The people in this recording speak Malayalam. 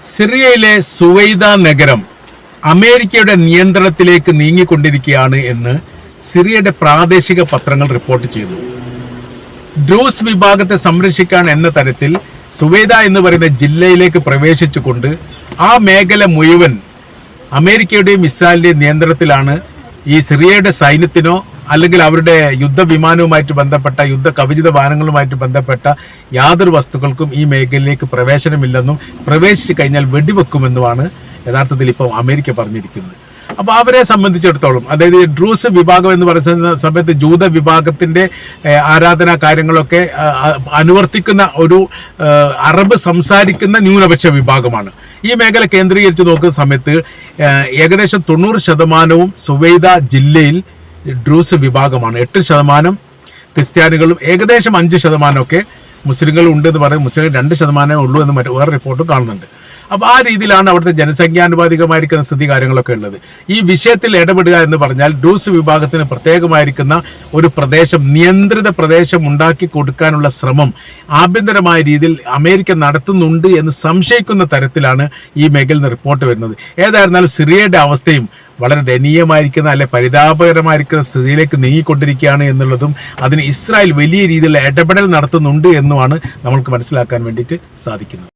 സിറിയയിലെ സുവൈദ നഗരം അമേരിക്കയുടെ നിയന്ത്രണത്തിലേക്ക് നീങ്ങിക്കൊണ്ടിരിക്കുകയാണ് എന്ന് സിറിയയുടെ പ്രാദേശിക പത്രങ്ങൾ റിപ്പോർട്ട് ചെയ്തു. ഡ്രൂസ് വിഭാഗത്തെ സംരക്ഷിക്കാൻ എന്ന തരത്തിൽ സുവൈദ എന്ന് പറയുന്ന ജില്ലയിലേക്ക് പ്രവേശിച്ചുകൊണ്ട് ആ മേഖല മുഴുവൻ അമേരിക്കയുടെയും ഇസ്രായേലിന്റെയും നിയന്ത്രണത്തിലാണ്. ഈ സിറിയയുടെ സൈന്യത്തിനോ അല്ലെങ്കിൽ അവരുടെ യുദ്ധവിമാനവുമായിട്ട് ബന്ധപ്പെട്ട യുദ്ധ കവചിത വാഹനങ്ങളുമായിട്ട് ബന്ധപ്പെട്ട യാതൊരു വസ്തുക്കൾക്കും ഈ മേഖലയിലേക്ക് പ്രവേശനമില്ലെന്നും പ്രവേശിച്ചു കഴിഞ്ഞാൽ വെടിവെക്കുമെന്നുമാണ് യഥാർത്ഥത്തിൽ ഇപ്പോൾ അമേരിക്ക പറഞ്ഞിരിക്കുന്നത്. അപ്പോൾ അവരെ സംബന്ധിച്ചിടത്തോളം, അതായത് ഡ്രൂസ് വിഭാഗം എന്ന് പറയുന്ന സമയത്ത് ജൂത വിഭാഗത്തിന്റെ ആരാധനാ കാര്യങ്ങളൊക്കെ അനുവർത്തിക്കുന്ന ഒരു അറബ് സംസാരിക്കുന്ന ന്യൂനപക്ഷ വിഭാഗമാണ്. ഈ മേഖല കേന്ദ്രീകരിച്ച് നോക്കുന്ന സമയത്ത് ഏകദേശം 90% സുവൈദ ജില്ലയിൽ ഡ്രൂസ് വിഭാഗമാണ്. 8% ക്രിസ്ത്യാനികളും ഏകദേശം 5% മുസ്ലിങ്ങളും ഉണ്ട് എന്ന് പറയും. മുസ്ലിം 2% ഉള്ളൂ എന്ന് വേറെ റിപ്പോർട്ടും കാണുന്നുണ്ട്. അപ്പോൾ ആ രീതിയിലാണ് അവിടുത്തെ ജനസംഖ്യാനുപാതികമായിരിക്കുന്ന സ്ഥിതി കാര്യങ്ങളൊക്കെ ഉള്ളത്. ഈ വിഷയത്തിൽ ഇടപെടുക എന്ന് പറഞ്ഞാൽ ഡ്രൂസ് വിഭാഗത്തിന് പ്രത്യേകമായിരിക്കുന്ന ഒരു പ്രദേശം, നിയന്ത്രിത പ്രദേശം ഉണ്ടാക്കി കൊടുക്കാനുള്ള ശ്രമം ആഭ്യന്തരമായ രീതിയിൽ അമേരിക്ക നടത്തുന്നുണ്ട് എന്ന് സംശയിക്കുന്ന തരത്തിലാണ് ഈ മേഖലയിൽ റിപ്പോർട്ട് വരുന്നത്. ഏതായിരുന്നാലും സിറിയയുടെ അവസ്ഥയും വളരെ ദയനീയമായിരിക്കുന്ന അല്ലെ പരിതാപകരമായിരിക്കുന്ന സ്ഥിതിയിലേക്ക് നീങ്ങിക്കൊണ്ടിരിക്കുകയാണ് എന്നുള്ളതും അതിന് ഇസ്രായേൽ വലിയ രീതിയിലുള്ള ഇടപെടൽ നടത്തുന്നുണ്ട് എന്നുമാണ് നമ്മൾക്ക് മനസ്സിലാക്കാൻ വേണ്ടിയിട്ട് സാധിക്കുന്നത്.